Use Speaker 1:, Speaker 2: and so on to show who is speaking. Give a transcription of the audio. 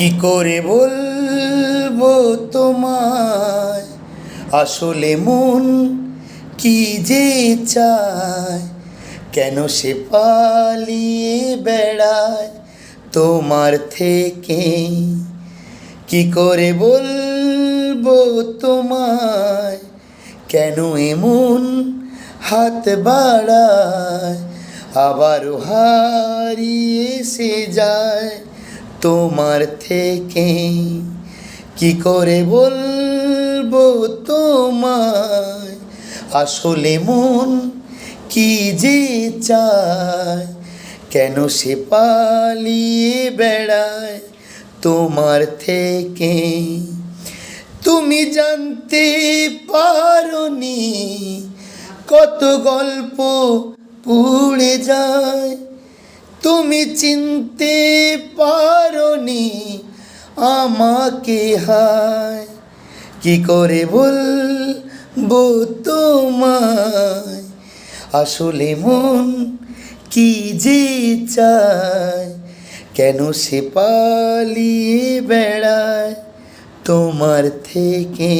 Speaker 1: কি করে বলবো তোমায় আসলে মন কি যে চায়, কেন সে পালিয়ে বেড়ায় তোমার থেকে। কি করে বলবো তোমায় কেন এমন হাত বাড়ায়, আবারও হারিয়ে সে যায় তোমার থেকে। কি করে বলবো তোমায় আসলে মন কি যে চায়, কেন সে পালিয়ে বেড়ায় তোমার থেকে। তুমি জানতে পারোনি কত গল্প পুড়ে যায়, তুমি চিনতে পারোনি আমাকে হায়। কি করে বলবো তোমায় আসলে মন কি যে চায়, কেন সে পালিয়ে বেড়ায় তোমার থেকে।